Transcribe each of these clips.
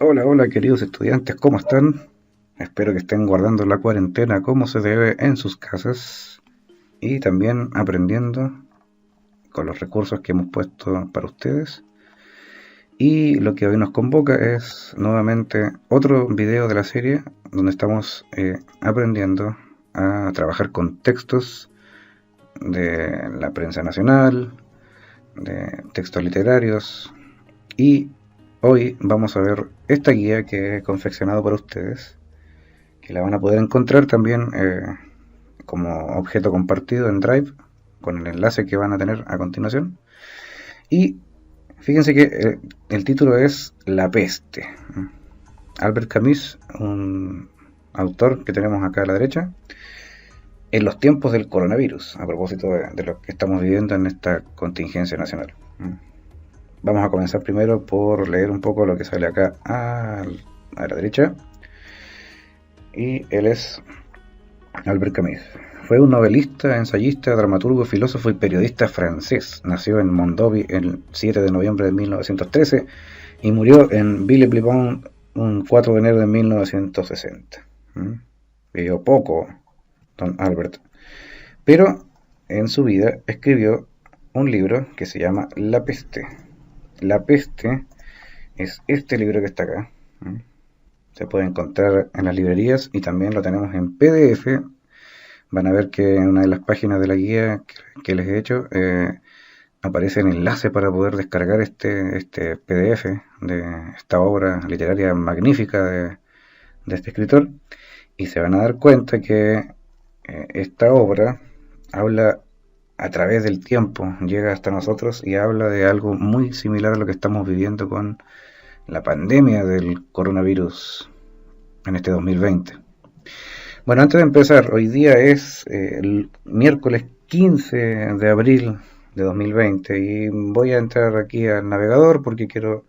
Hola, hola queridos estudiantes, ¿cómo están? Espero que estén guardando la cuarentena como se debe en sus casas y también aprendiendo con los recursos que hemos puesto para ustedes. Y lo que hoy nos convoca es nuevamente otro video de la serie donde estamos aprendiendo a trabajar con textos de la prensa nacional, de textos literarios y hoy vamos a ver esta guía que he confeccionado para ustedes que la van a poder encontrar también como objeto compartido en Drive con el enlace que van a tener a continuación. Y fíjense que el título es La peste. Albert Camus, un autor que tenemos acá a la derecha, en los tiempos del coronavirus, a propósito de lo que estamos viviendo en esta contingencia nacional. Vamos a comenzar primero por leer un poco lo que sale acá a la derecha. Y él es Albert Camus. Fue un novelista, ensayista, dramaturgo, filósofo y periodista francés. Nació en Mondovì el 7 de noviembre de 1913 y murió en Villers-les-Bains un 4 de enero de 1960. Vivió poco, don Albert. Pero en su vida escribió un libro que se llama La peste. La peste es este libro que está acá. Se puede encontrar en las librerías y también lo tenemos en PDF. Van a ver que en una de las páginas de la guía que les he hecho aparece el enlace para poder descargar este PDF de esta obra literaria magnífica de este escritor. Y se van a dar cuenta que esta obra habla a través del tiempo, llega hasta nosotros y habla de algo muy similar a lo que estamos viviendo con la pandemia del coronavirus en este 2020. Bueno, antes de empezar, hoy día es el miércoles 15 de abril de 2020 y voy a entrar aquí al navegador porque quiero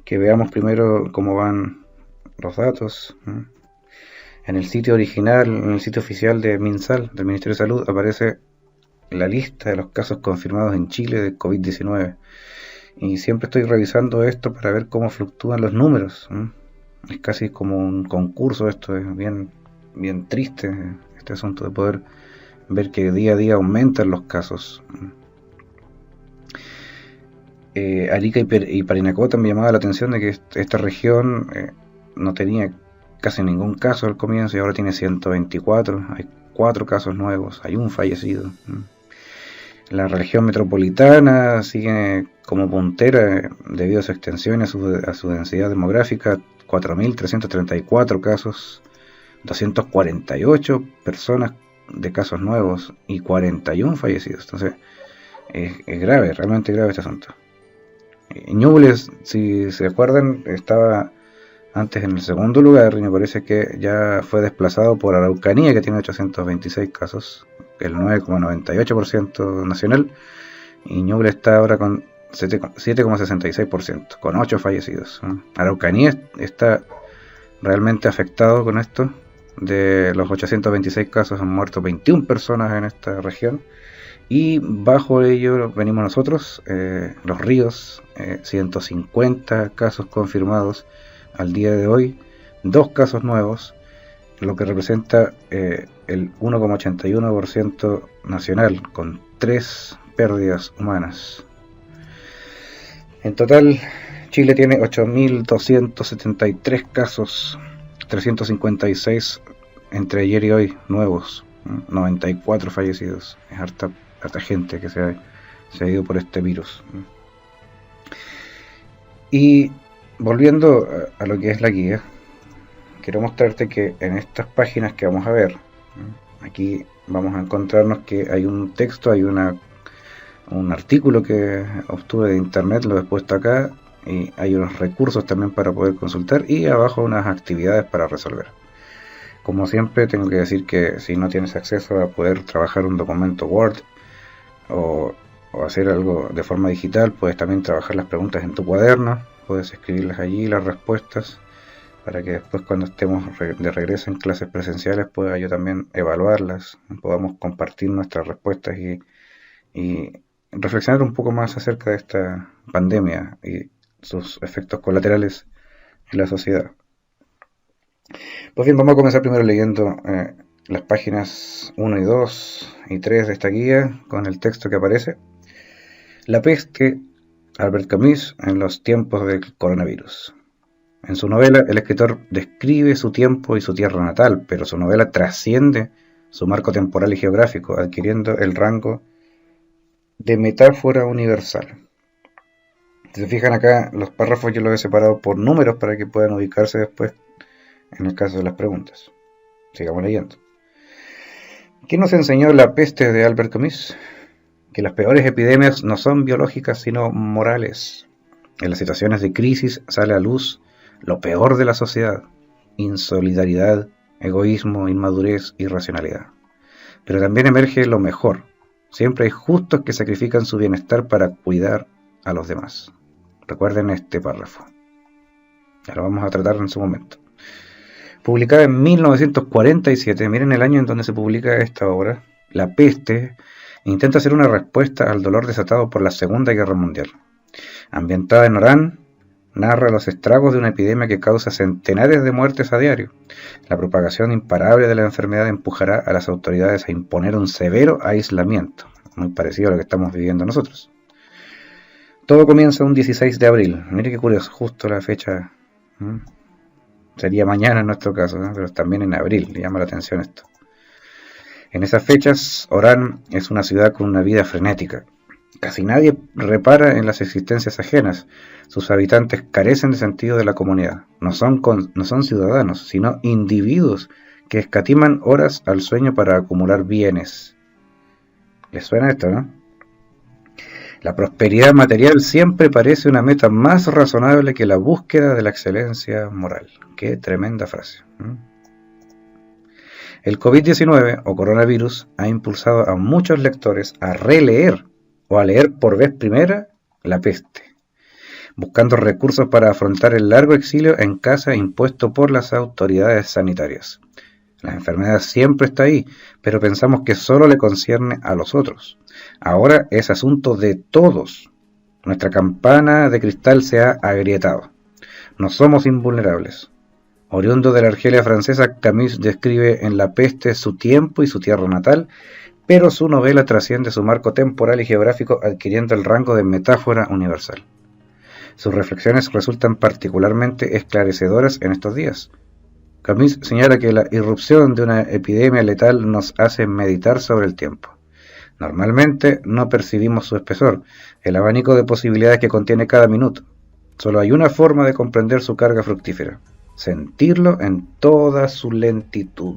que veamos primero cómo van los datos. En el sitio original, en el sitio oficial de MinSal, del Ministerio de Salud, aparece la lista de los casos confirmados en Chile de COVID-19. Y siempre estoy revisando esto para ver cómo fluctúan los números. Es casi como un concurso esto, es bien triste este asunto de poder ver que día a día aumentan los casos. Arica y Parinacota me llamaba la atención de que esta región no tenía casi ningún caso al comienzo y ahora tiene 124, hay 4 casos nuevos, hay un fallecido. La región metropolitana sigue como puntera debido a su extensión y a su densidad demográfica, 4.334 casos, 248 personas de casos nuevos y 41 fallecidos. Entonces es grave, realmente grave este asunto. Ñuble, si se acuerdan, estaba antes en el segundo lugar y me parece que ya fue desplazado por Araucanía, que tiene 826 casos, el 9,98% nacional, y Ñuble está ahora con 7,66%, con 8 fallecidos. Araucanía está realmente afectado con esto. De los 826 casos han muerto 21 personas en esta región y bajo ello venimos nosotros, Los Ríos, 150 casos confirmados al día de hoy, 2 casos nuevos, lo que representa el 1,81% nacional, con 3 pérdidas humanas. En total, Chile tiene 8.273 casos, 356 entre ayer y hoy nuevos, 94 fallecidos. Es harta gente que se ha ido por este virus. Y volviendo a lo que es la guía, quiero mostrarte que en estas páginas que vamos a ver, aquí vamos a encontrarnos que hay un texto, hay un artículo que obtuve de internet, lo he puesto acá, y hay unos recursos también para poder consultar y abajo unas actividades para resolver. Como siempre tengo que decir que si no tienes acceso a poder trabajar un documento Word o hacer algo de forma digital, puedes también trabajar las preguntas en tu cuaderno, puedes escribirlas allí, las respuestas, para que después cuando estemos de regreso en clases presenciales pueda yo también evaluarlas, podamos compartir nuestras respuestas y reflexionar un poco más acerca de esta pandemia y sus efectos colaterales en la sociedad. Pues bien, vamos a comenzar primero leyendo las páginas 1 y 2 y 3 de esta guía con el texto que aparece. La peste, Albert Camus, en los tiempos del coronavirus. En su novela, el escritor describe su tiempo y su tierra natal, pero su novela trasciende su marco temporal y geográfico, adquiriendo el rango de metáfora universal. Si se fijan acá, los párrafos yo los he separado por números para que puedan ubicarse después en el caso de las preguntas. Sigamos leyendo. ¿Qué nos enseñó la peste de Albert Camus? Que las peores epidemias no son biológicas sino morales. En las situaciones de crisis sale a luz lo peor de la sociedad: insolidaridad, egoísmo, inmadurez, irracionalidad. Pero también emerge lo mejor. Siempre hay justos que sacrifican su bienestar para cuidar a los demás. Recuerden este párrafo. Ya lo vamos a tratar en su momento. Publicada en 1947, miren el año en donde se publica esta obra, La peste intenta hacer una respuesta al dolor desatado por la Segunda Guerra Mundial. Ambientada en Orán, narra los estragos de una epidemia que causa centenares de muertes a diario. La propagación imparable de la enfermedad empujará a las autoridades a imponer un severo aislamiento, muy parecido a lo que estamos viviendo nosotros. Todo comienza un 16 de abril. Mire qué curioso, justo la fecha. Sería mañana en nuestro caso, ¿no? Pero también en abril, le llama la atención esto. En esas fechas, Orán es una ciudad con una vida frenética. Casi nadie repara en las existencias ajenas. Sus habitantes carecen de sentido de la comunidad. No son ciudadanos, sino individuos que escatiman horas al sueño para acumular bienes. ¿Les suena esto, no? La prosperidad material siempre parece una meta más razonable que la búsqueda de la excelencia moral. Qué tremenda frase. El COVID-19 o coronavirus ha impulsado a muchos lectores a releer o a leer por vez primera La peste, buscando recursos para afrontar el largo exilio en casa impuesto por las autoridades sanitarias. La enfermedad siempre está ahí, pero pensamos que solo le concierne a los otros. Ahora es asunto de todos. Nuestra campana de cristal se ha agrietado. No somos invulnerables. Oriundo de la Argelia francesa, Camus describe en La peste su tiempo y su tierra natal, pero su novela trasciende su marco temporal y geográfico, adquiriendo el rango de metáfora universal. Sus reflexiones resultan particularmente esclarecedoras en estos días. Camus señala que la irrupción de una epidemia letal nos hace meditar sobre el tiempo. Normalmente no percibimos su espesor, el abanico de posibilidades que contiene cada minuto. Solo hay una forma de comprender su carga fructífera: sentirlo en toda su lentitud.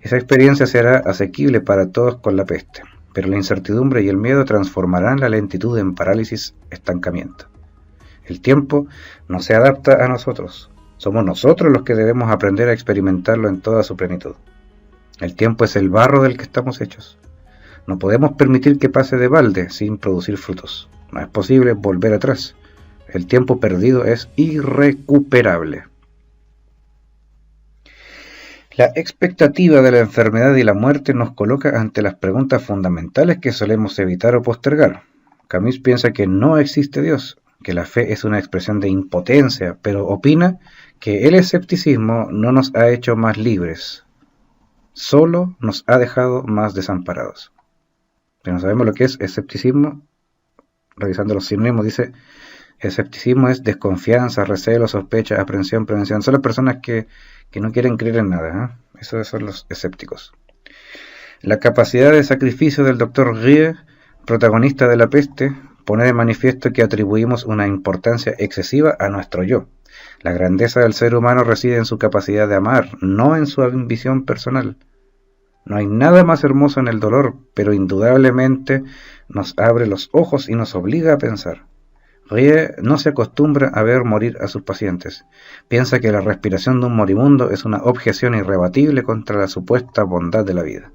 Esa experiencia será asequible para todos con la peste, pero la incertidumbre y el miedo transformarán la lentitud en parálisis, estancamiento. El tiempo no se adapta a nosotros. Somos nosotros los que debemos aprender a experimentarlo en toda su plenitud. El tiempo es el barro del que estamos hechos. No podemos permitir que pase de balde sin producir frutos. No es posible volver atrás. El tiempo perdido es irrecuperable. La expectativa de la enfermedad y la muerte nos coloca ante las preguntas fundamentales que solemos evitar o postergar. Camus piensa que no existe Dios, que la fe es una expresión de impotencia, pero opina que el escepticismo no nos ha hecho más libres, solo nos ha dejado más desamparados. Si no sabemos lo que es escepticismo, revisando los sinónimos, dice: escepticismo es desconfianza, recelo, sospecha, aprensión, prevención. Son las personas que no quieren creer en nada, ¿eh? Esos son los escépticos. La capacidad de sacrificio del Dr. Rie, protagonista de La peste, pone de manifiesto que atribuimos una importancia excesiva a nuestro yo. La grandeza del ser humano reside en su capacidad de amar, no en su ambición personal. No hay nada más hermoso en el dolor, pero indudablemente nos abre los ojos y nos obliga a pensar. Rie no se acostumbra a ver morir a sus pacientes. Piensa que la respiración de un moribundo es una objeción irrebatible contra la supuesta bondad de la vida.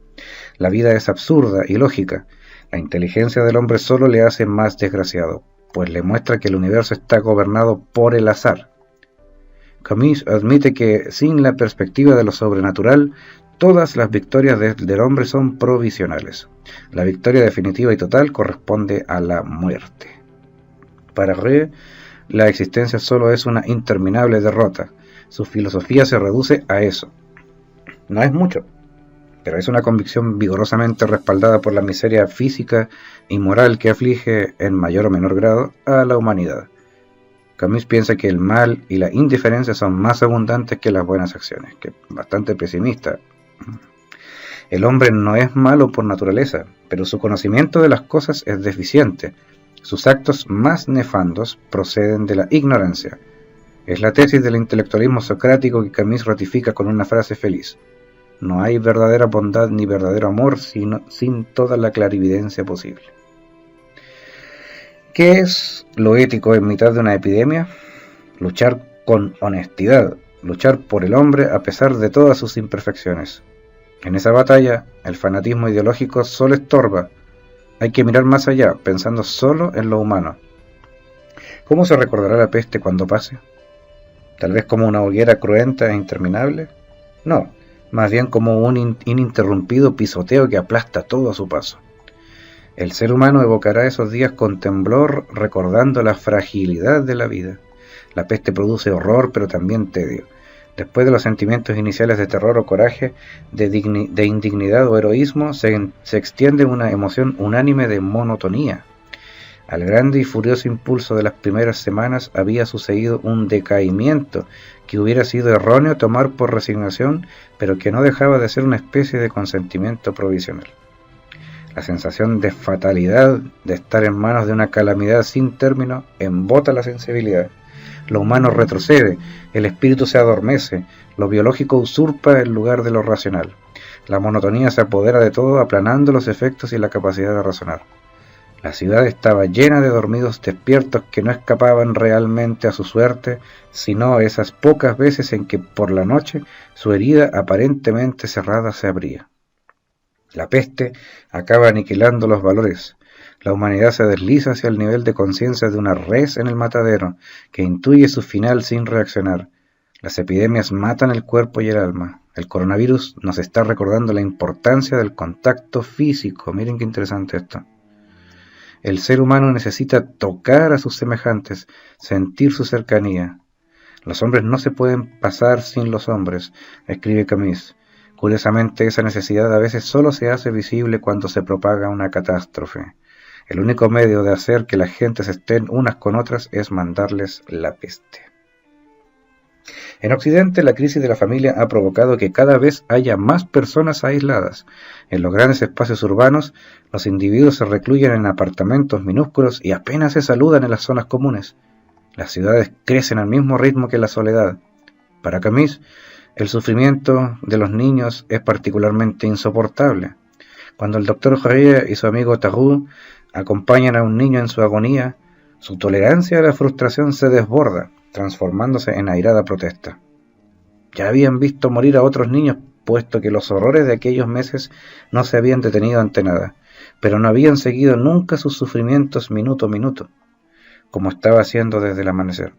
La vida es absurda y lógica. La inteligencia del hombre solo le hace más desgraciado, pues le muestra que el universo está gobernado por el azar. Camus admite que, sin la perspectiva de lo sobrenatural, todas las victorias del hombre son provisionales. La victoria definitiva y total corresponde a la muerte. Para Rie, la existencia solo es una interminable derrota. Su filosofía se reduce a eso. No es mucho, pero es una convicción vigorosamente respaldada por la miseria física y moral que aflige, en mayor o menor grado, a la humanidad. Camus piensa que el mal y la indiferencia son más abundantes que las buenas acciones, que es bastante pesimista. El hombre no es malo por naturaleza, pero su conocimiento de las cosas es deficiente. Sus actos más nefandos proceden de la ignorancia. Es la tesis del intelectualismo socrático que Camus ratifica con una frase feliz: no hay verdadera bondad ni verdadero amor sin toda la clarividencia posible. ¿Qué es lo ético en mitad de una epidemia? Luchar con honestidad, luchar por el hombre a pesar de todas sus imperfecciones. En esa batalla, el fanatismo ideológico solo estorba. Hay que mirar más allá, pensando solo en lo humano. ¿Cómo se recordará la peste cuando pase? ¿Tal vez como una hoguera cruenta e interminable? No, más bien como un ininterrumpido pisoteo que aplasta todo a su paso. El ser humano evocará esos días con temblor, recordando la fragilidad de la vida. La peste produce horror, pero también tedio. Después de los sentimientos iniciales de terror o coraje, de indignidad o heroísmo, se extiende una emoción unánime de monotonía. Al grande y furioso impulso de las primeras semanas había sucedido un decaimiento que hubiera sido erróneo tomar por resignación, pero que no dejaba de ser una especie de consentimiento provisional. La sensación de fatalidad, de estar en manos de una calamidad sin término, embota la sensibilidad. Lo humano retrocede, el espíritu se adormece, lo biológico usurpa el lugar de lo racional. La monotonía se apodera de todo, aplanando los efectos y la capacidad de razonar. La ciudad estaba llena de dormidos despiertos que no escapaban realmente a su suerte, sino esas pocas veces en que por la noche su herida aparentemente cerrada se abría. La peste acaba aniquilando los valores. La humanidad se desliza hacia el nivel de conciencia de una res en el matadero, que intuye su final sin reaccionar. Las epidemias matan el cuerpo y el alma. El coronavirus nos está recordando la importancia del contacto físico. Miren qué interesante esto. El ser humano necesita tocar a sus semejantes, sentir su cercanía. Los hombres no se pueden pasar sin los hombres, escribe Camus. Curiosamente, esa necesidad a veces solo se hace visible cuando se propaga una catástrofe. El único medio de hacer que las gentes estén unas con otras es mandarles la peste. En Occidente, la crisis de la familia ha provocado que cada vez haya más personas aisladas. En los grandes espacios urbanos, los individuos se recluyen en apartamentos minúsculos y apenas se saludan en las zonas comunes. Las ciudades crecen al mismo ritmo que la soledad. Para Camus, el sufrimiento de los niños es particularmente insoportable. Cuando el doctor Jourier y su amigo Tarrou acompañan a un niño en su agonía, su tolerancia a la frustración se desborda, transformándose en airada protesta. Ya habían visto morir a otros niños, puesto que los horrores de aquellos meses no se habían detenido ante nada, pero no habían seguido nunca sus sufrimientos minuto a minuto, como estaba haciendo desde el amanecer.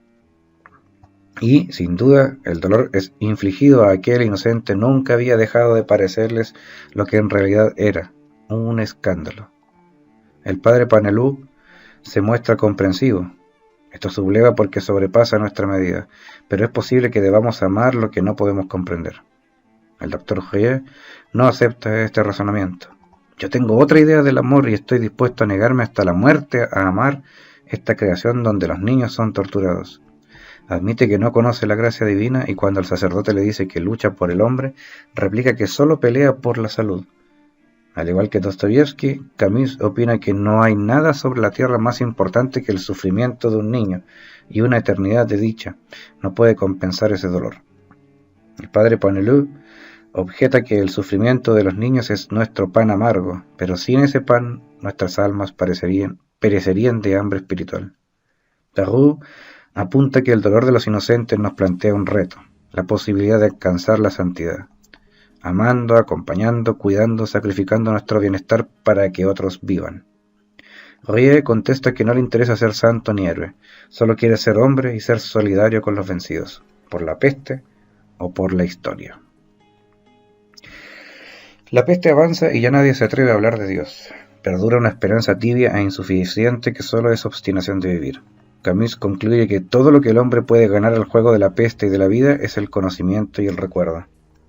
Y, sin duda, el dolor infligido a aquel inocente nunca había dejado de parecerles lo que en realidad era, un escándalo. El padre Paneloux se muestra comprensivo. Esto subleva porque sobrepasa nuestra medida, pero es posible que debamos amar lo que no podemos comprender. El doctor Jourier no acepta este razonamiento. Yo tengo otra idea del amor y estoy dispuesto a negarme hasta la muerte a amar esta creación donde los niños son torturados. Admite que no conoce la gracia divina y cuando el sacerdote le dice que lucha por el hombre, replica que solo pelea por la salud. Al igual que Dostoyevsky, Camus opina que no hay nada sobre la tierra más importante que el sufrimiento de un niño, y una eternidad de dicha no puede compensar ese dolor. El padre Paneloux objeta que el sufrimiento de los niños es nuestro pan amargo, pero sin ese pan nuestras almas perecerían de hambre espiritual. Tarrou apunta que el dolor de los inocentes nos plantea un reto, la posibilidad de alcanzar la santidad, amando, acompañando, cuidando, sacrificando nuestro bienestar para que otros vivan. Rie contesta que no le interesa ser santo ni héroe, solo quiere ser hombre y ser solidario con los vencidos, por la peste o por la historia. La peste avanza y ya nadie se atreve a hablar de Dios. Perdura una esperanza tibia e insuficiente que solo es obstinación de vivir. Camus concluye que todo lo que el hombre puede ganar al juego de la peste y de la vida es el conocimiento y el recuerdo.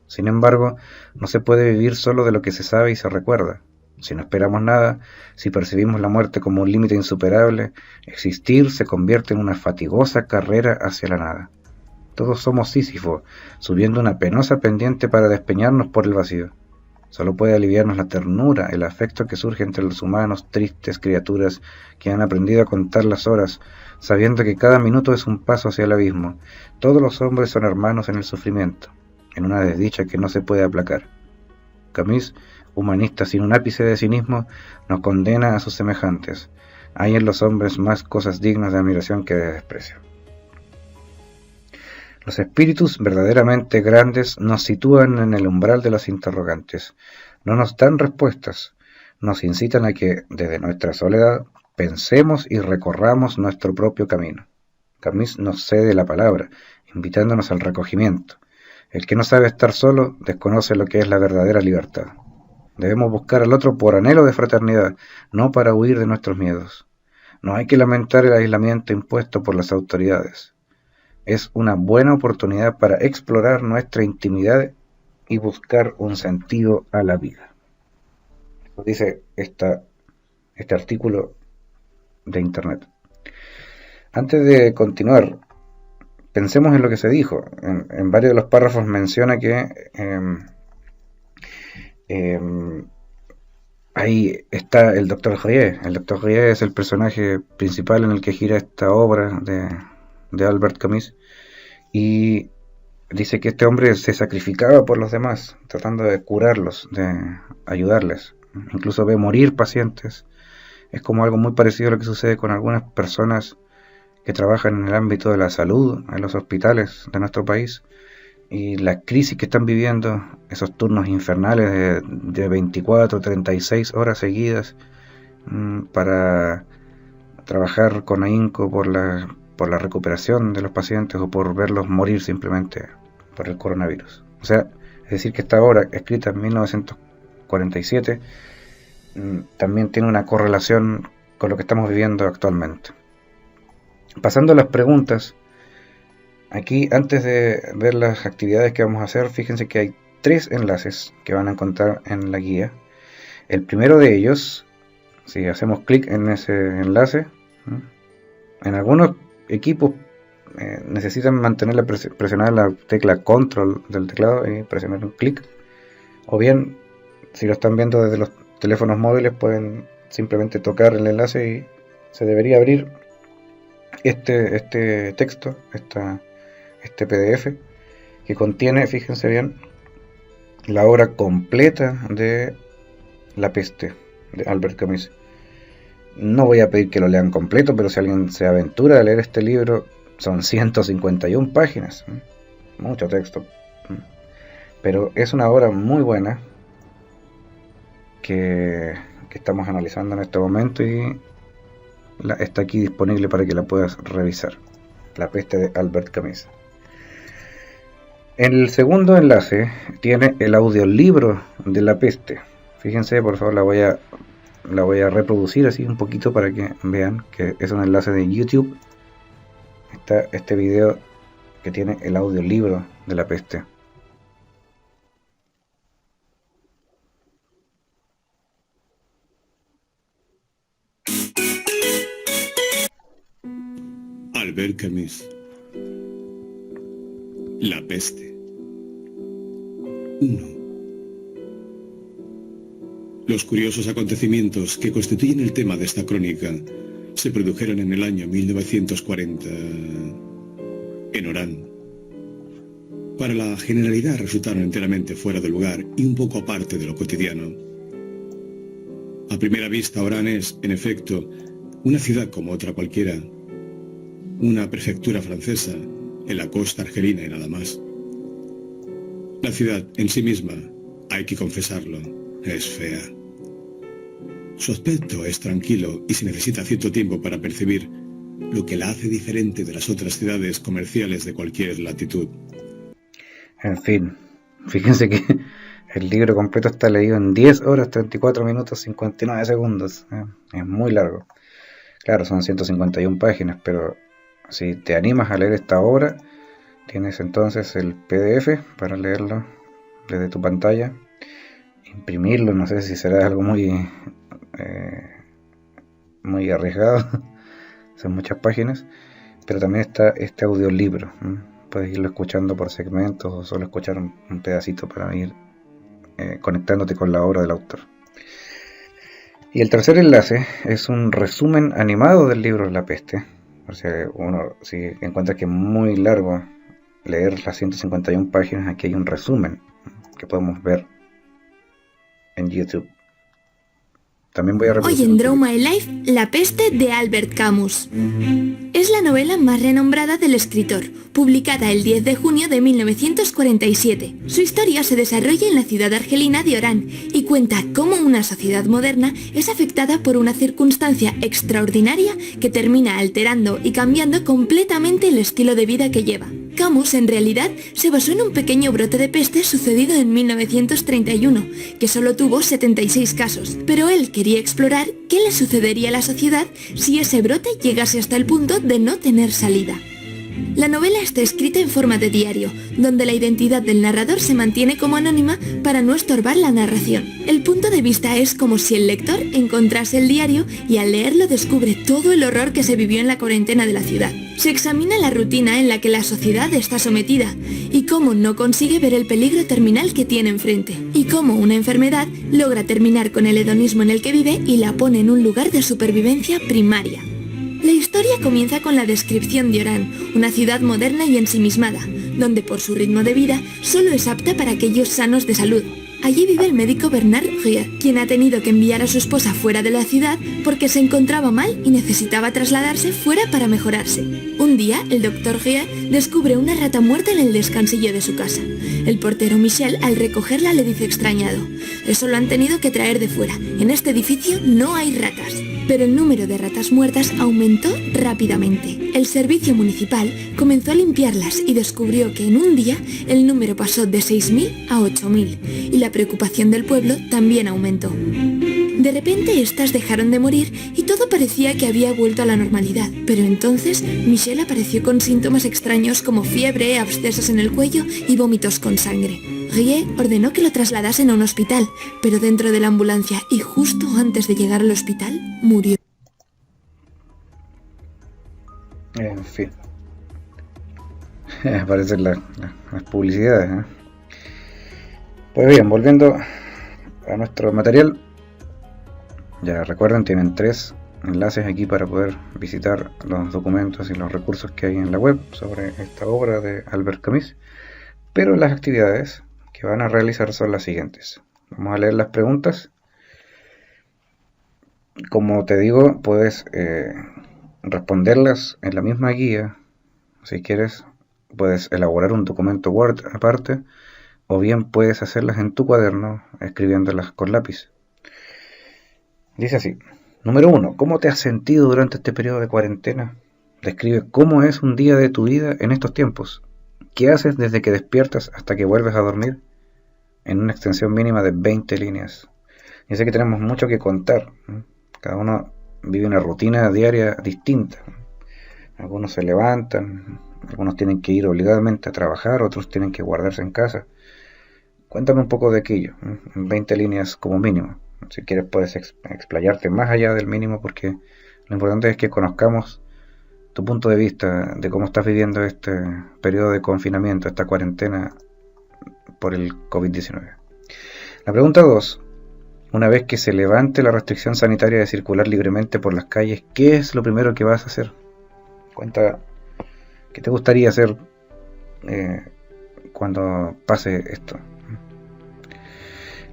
Sin embargo, no se puede vivir solo de lo que se sabe y se recuerda. Si no esperamos nada, si percibimos la muerte como un límite insuperable, existir se convierte en una fatigosa carrera hacia la nada. Todos somos Sísifo, subiendo una penosa pendiente para despeñarnos por el vacío. Solo puede aliviarnos la ternura, el afecto que surge entre los humanos, tristes criaturas que han aprendido a contar las horas, sabiendo que cada minuto es un paso hacia el abismo. Todos los hombres son hermanos en el sufrimiento, en una desdicha que no se puede aplacar. Camus, humanista sin un ápice de cinismo, nos condena a sus semejantes. Hay en los hombres más cosas dignas de admiración que de desprecio. Los espíritus verdaderamente grandes nos sitúan en el umbral de los interrogantes, no nos dan respuestas, nos incitan a que, desde nuestra soledad, pensemos y recorramos nuestro propio camino. Camus nos cede la palabra, invitándonos al recogimiento. El que no sabe estar solo desconoce lo que es la verdadera libertad. Debemos buscar al otro por anhelo de fraternidad, no para huir de nuestros miedos. No hay que lamentar el aislamiento impuesto por las autoridades. Es una buena oportunidad para explorar nuestra intimidad y buscar un sentido a la vida. Eso dice este artículo de internet. Antes de continuar, pensemos en lo que se dijo. En varios de los párrafos menciona que ahí está el Dr. Rieu. El Dr. Rieu es el personaje principal en el que gira esta obra de Albert Camus, y dice que este hombre se sacrificaba por los demás, tratando de curarlos, de ayudarles. Incluso ve morir pacientes. Es como algo muy parecido a lo que sucede con algunas personas que trabajan en el ámbito de la salud, en los hospitales de nuestro país, y la crisis que están viviendo, esos turnos infernales de 24, 36 horas seguidas, para trabajar con ahínco por la recuperación de los pacientes o por verlos morir simplemente por el coronavirus. O sea, es decir que esta obra, escrita en 1947, también tiene una correlación con lo que estamos viviendo actualmente. Pasando a las preguntas, aquí antes de ver las actividades que vamos a hacer, fíjense que hay 3 enlaces que van a encontrar en la guía. El primero de ellos, si hacemos clic en ese enlace, en algunos equipos necesitan mantener presionar la tecla control del teclado y presionar un clic, o bien si lo están viendo desde los teléfonos móviles pueden simplemente tocar el enlace y se debería abrir este texto, este PDF que contiene, fíjense bien, la obra completa de La peste de Albert Camus. No voy a pedir que lo lean completo, pero si alguien se aventura a leer este libro, son 151 páginas, mucho texto, pero es una obra muy buena que estamos analizando en este momento y está aquí disponible para que la puedas revisar. La peste de Albert Camus. En el segundo enlace tiene el audiolibro de La peste. Fíjense, por favor, la voy a reproducir así un poquito para que vean que es un enlace de YouTube. Está este video que tiene el audiolibro de La peste. Albert Camus. La peste. 1. Los curiosos acontecimientos que constituyen el tema de esta crónica se produjeron en el año 1940 en Orán. Para la generalidad resultaron enteramente fuera de lugar y un poco aparte de lo cotidiano. A primera vista, Orán es, en efecto, una ciudad como otra cualquiera, una prefectura francesa en la costa argelina y nada más. La ciudad en sí misma, hay que confesarlo, es fea. Su aspecto es tranquilo y se necesita cierto tiempo para percibir lo que la hace diferente de las otras ciudades comerciales de cualquier latitud. En fin, fíjense que el libro completo está leído en 10 horas, 34 minutos, 59 segundos. Es muy largo. Claro, son 151 páginas, pero si te animas a leer esta obra, tienes entonces el PDF para leerlo desde tu pantalla, imprimirlo, no sé si será algo muy arriesgado, son muchas páginas, pero también está este audiolibro, puedes irlo escuchando por segmentos o solo escuchar un pedacito para ir conectándote con la obra del autor. Y el tercer enlace es un resumen animado del libro La Peste. O sea, uno si encuentra que es muy largo leer las 151 páginas, aquí hay un resumen que podemos ver en YouTube. También voy a reproducir. Hoy en Draw My Life, La Peste de Albert Camus. Es la novela más renombrada del escritor, publicada el 10 de junio de 1947. Su historia se desarrolla en la ciudad argelina de Orán y cuenta cómo una sociedad moderna es afectada por una circunstancia extraordinaria que termina alterando y cambiando completamente el estilo de vida que lleva. Camus, en realidad, se basó en un pequeño brote de peste sucedido en 1931, que solo tuvo 76 casos, pero él quería explorar qué le sucedería a la sociedad si ese brote llegase hasta el punto de no tener salida. La novela está escrita en forma de diario, donde la identidad del narrador se mantiene como anónima para no estorbar la narración. El punto de vista es como si el lector encontrase el diario y al leerlo descubre todo el horror que se vivió en la cuarentena de la ciudad. Se examina la rutina en la que la sociedad está sometida y cómo no consigue ver el peligro terminal que tiene enfrente, y cómo una enfermedad logra terminar con el hedonismo en el que vive y la pone en un lugar de supervivencia primaria. La historia comienza con la descripción de Orán, una ciudad moderna y ensimismada, donde por su ritmo de vida solo es apta para aquellos sanos de salud. Allí vive el médico Bernard Rie, quien ha tenido que enviar a su esposa fuera de la ciudad porque se encontraba mal y necesitaba trasladarse fuera para mejorarse. Un día, el doctor Rie descubre una rata muerta en el descansillo de su casa. El portero Michel, al recogerla, le dice extrañado: «Eso lo han tenido que traer de fuera. En este edificio no hay ratas». Pero el número de ratas muertas aumentó rápidamente. El servicio municipal comenzó a limpiarlas y descubrió que en un día el número pasó de 6.000 a 8.000 y la preocupación del pueblo también aumentó. De repente estas dejaron de morir y todo parecía que había vuelto a la normalidad. Pero entonces Michel apareció con síntomas extraños como fiebre, abscesos en el cuello y vómitos con sangre. Rie ordenó que lo trasladasen a un hospital, pero dentro de la ambulancia y justo antes de llegar al hospital, murió. En fin. Aparecen las publicidades, ¿eh? Pues bien, volviendo a nuestro material. Ya recuerden, tienen 3 enlaces aquí para poder visitar los documentos y los recursos que hay en la web sobre esta obra de Albert Camus. Pero las actividades que van a realizar son las siguientes. Vamos a leer las preguntas. Como te digo, puedes responderlas en la misma guía. Si quieres, puedes elaborar un documento Word aparte, o bien puedes hacerlas en tu cuaderno escribiéndolas con lápiz. Dice así: número 1. ¿Cómo te has sentido durante este periodo de cuarentena? Describe cómo es un día de tu vida en estos tiempos. ¿Qué haces desde que despiertas hasta que vuelves a dormir? En una extensión mínima de 20 líneas. Yo sé que tenemos mucho que contar. Cada uno vive una rutina diaria distinta. Algunos se levantan, algunos tienen que ir obligadamente a trabajar, otros tienen que guardarse en casa. Cuéntame un poco de aquello, en 20 líneas como mínimo. Si quieres puedes explayarte más allá del mínimo, porque lo importante es que conozcamos tu punto de vista de cómo estás viviendo este periodo de confinamiento, esta cuarentena por el COVID-19. La pregunta 2. Una vez que se levante la restricción sanitaria de circular libremente por las calles, ¿qué es lo primero que vas a hacer? Cuenta qué te gustaría hacer cuando pase esto.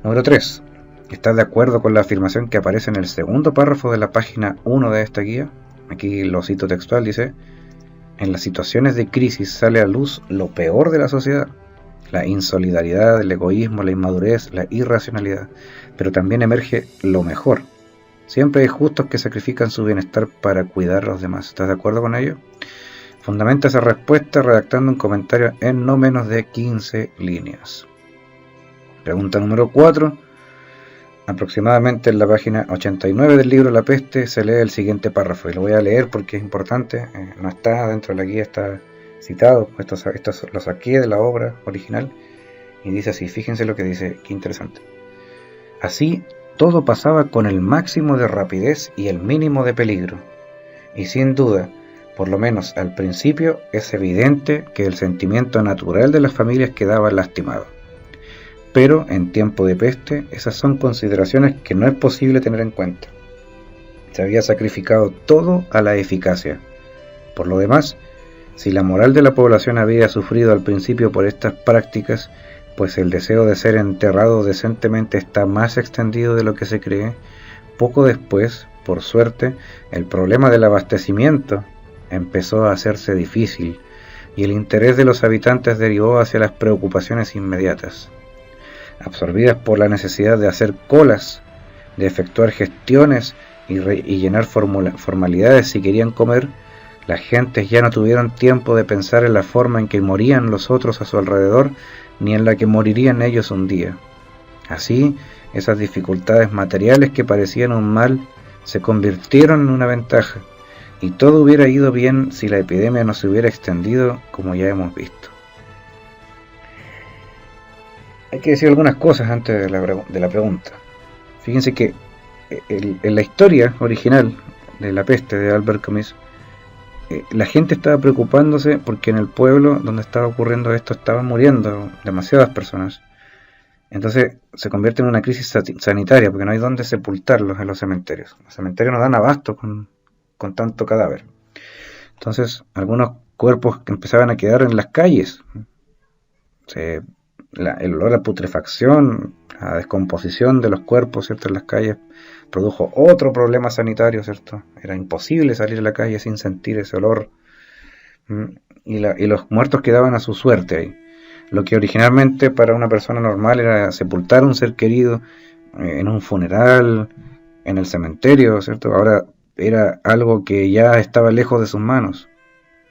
Número 3. ¿Estás de acuerdo con la afirmación que aparece en el segundo párrafo de la página 1 de esta guía? Aquí lo cito textual, dice: en las situaciones de crisis sale a luz lo peor de la sociedad, la insolidaridad, el egoísmo, la inmadurez, la irracionalidad, pero también emerge lo mejor. Siempre hay justos que sacrifican su bienestar para cuidar a los demás. ¿Estás de acuerdo con ello? Fundamenta esa respuesta redactando un comentario en no menos de 15 líneas. Pregunta número 4. aproximadamente en la página 89 del libro La Peste se lee el siguiente párrafo, y lo voy a leer porque es importante, no está dentro de la guía, está citado, estos lo saqué de la obra original, y dice así, fíjense lo que dice, qué interesante. Así, todo pasaba con el máximo de rapidez y el mínimo de peligro, y sin duda, por lo menos al principio, es evidente que el sentimiento natural de las familias quedaba lastimado. Pero en tiempo de peste, esas son consideraciones que no es posible tener en cuenta. Se había sacrificado todo a la eficacia. Por lo demás, si la moral de la población había sufrido al principio por estas prácticas, pues el deseo de ser enterrado decentemente está más extendido de lo que se cree, poco después, por suerte, el problema del abastecimiento empezó a hacerse difícil, y el interés de los habitantes derivó hacia las preocupaciones inmediatas. Absorbidas por la necesidad de hacer colas, de efectuar gestiones y llenar formalidades si querían comer, las gentes ya no tuvieron tiempo de pensar en la forma en que morían los otros a su alrededor, ni en la que morirían ellos un día. Así, esas dificultades materiales que parecían un mal se convirtieron en una ventaja, y todo hubiera ido bien si la epidemia no se hubiera extendido como ya hemos visto. Hay que decir algunas cosas antes de la pregunta. Fíjense que en la historia original de La Peste de Albert Camus, la gente estaba preocupándose porque en el pueblo donde estaba ocurriendo esto estaban muriendo demasiadas personas. Entonces se convierte en una crisis sanitaria porque no hay dónde sepultarlos en los cementerios. Los cementerios no dan abasto con tanto cadáver. Entonces algunos cuerpos que empezaban a quedar en las calles. El olor a putrefacción, a descomposición de los cuerpos, ¿cierto?, en las calles, produjo otro problema sanitario, ¿cierto? Era imposible salir a la calle sin sentir ese olor, y los muertos quedaban a su suerte ahí. Lo que originalmente para una persona normal era sepultar a un ser querido en un funeral, en el cementerio, ¿cierto? Ahora era algo que ya estaba lejos de sus manos.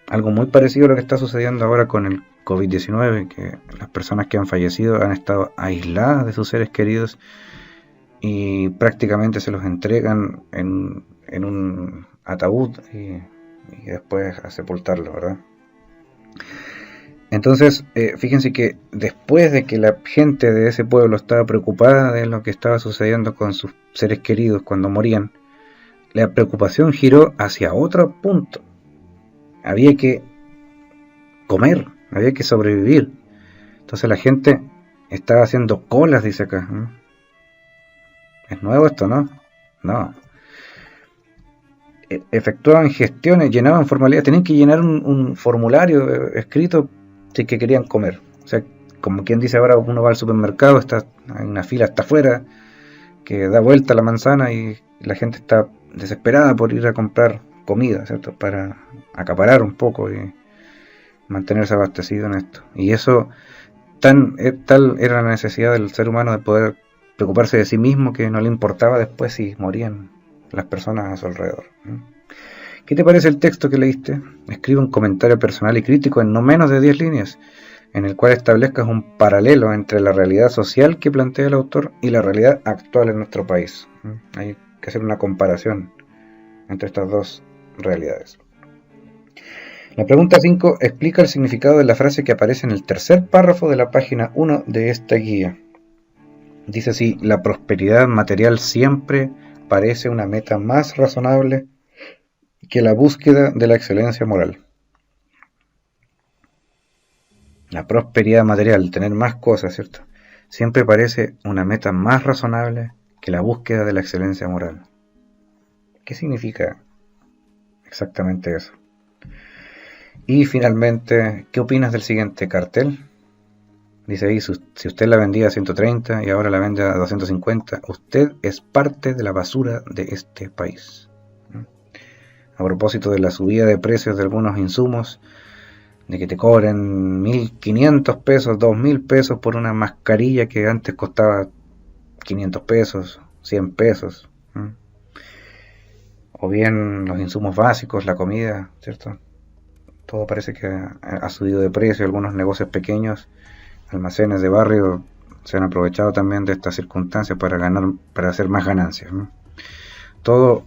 Algo muy parecido a lo que está sucediendo ahora con el COVID-19, que las personas que han fallecido han estado aisladas de sus seres queridos y prácticamente se los entregan en un ataúd y después a sepultarlo, ¿verdad? Entonces, fíjense que después de que la gente de ese pueblo estaba preocupada de lo que estaba sucediendo con sus seres queridos cuando morían, la preocupación giró hacia otro punto. Había que comer, había que sobrevivir. Entonces la gente estaba haciendo colas, dice acá. ¿Es nuevo esto, no? No. Efectuaban gestiones, llenaban formalidades, tenían que llenar un formulario escrito si que querían comer. O sea, como quien dice ahora, uno va al supermercado, hay una fila hasta afuera que da vuelta a la manzana y la gente está desesperada por ir a comprar comida, ¿cierto?, para acaparar un poco y mantenerse abastecido en esto. Y eso, tal era la necesidad del ser humano de poder preocuparse de sí mismo, que no le importaba después si morían las personas a su alrededor. ¿Qué te parece el texto que leíste? Escribe un comentario personal y crítico en no menos de 10 líneas, en el cual establezcas un paralelo entre la realidad social que plantea el autor y la realidad actual en nuestro país. Hay que hacer una comparación entre estas dos realidades. La pregunta 5 explica el significado de la frase que aparece en el tercer párrafo de la página 1 de esta guía. Dice así: la prosperidad material siempre parece una meta más razonable que la búsqueda de la excelencia moral. La prosperidad material, tener más cosas, ¿cierto?, siempre parece una meta más razonable que la búsqueda de la excelencia moral. ¿Qué significa exactamente eso? Y finalmente, ¿qué opinas del siguiente cartel? Dice ahí, si usted la vendía a 130 y ahora la vende a 250, usted es parte de la basura de este país. A propósito de la subida de precios de algunos insumos, de que te cobren 1.500 pesos, 2.000 pesos por una mascarilla que antes costaba 500 pesos, 100 pesos. O bien los insumos básicos, la comida, ¿cierto? Todo parece que ha subido de precio. Algunos negocios pequeños, almacenes de barrio, se han aprovechado también de estas circunstancias para hacer más ganancias, ¿no? Todo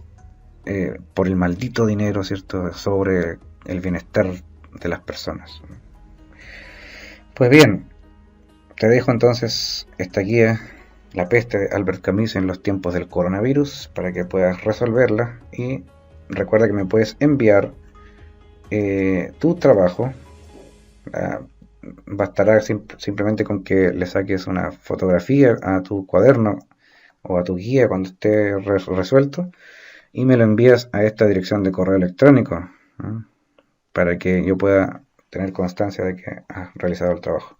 por el maldito dinero, ¿cierto?, sobre el bienestar de las personas. Pues bien, te dejo entonces esta guía, La peste de Albert Camus en los tiempos del coronavirus, para que puedas resolverla, y recuerda que me puedes enviar tu trabajo. Bastará simplemente con que le saques una fotografía a tu cuaderno o a tu guía cuando esté resuelto, y me lo envías a esta dirección de correo electrónico, ¿no?, para que yo pueda tener constancia de que has realizado el trabajo.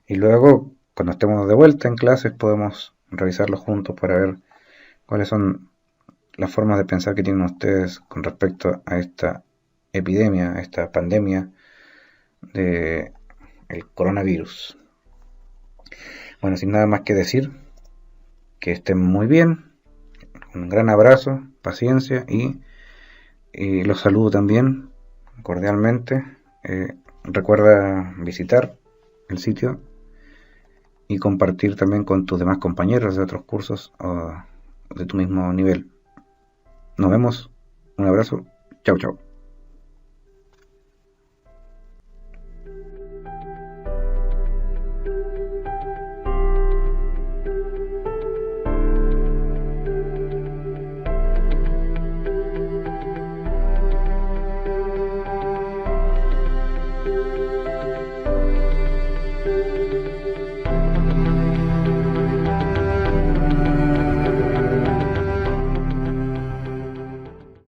Y luego, cuando estemos de vuelta en clases, podemos revisarlo juntos para ver cuáles son las formas de pensar que tienen ustedes con respecto a esta epidemia, a esta pandemia de el coronavirus. Bueno, sin nada más que decir, que estén muy bien, un gran abrazo, paciencia, y los saludo también cordialmente. Recuerda visitar el sitio y compartir también con tus demás compañeros de otros cursos o de tu mismo nivel. Nos vemos, un abrazo, chau chau.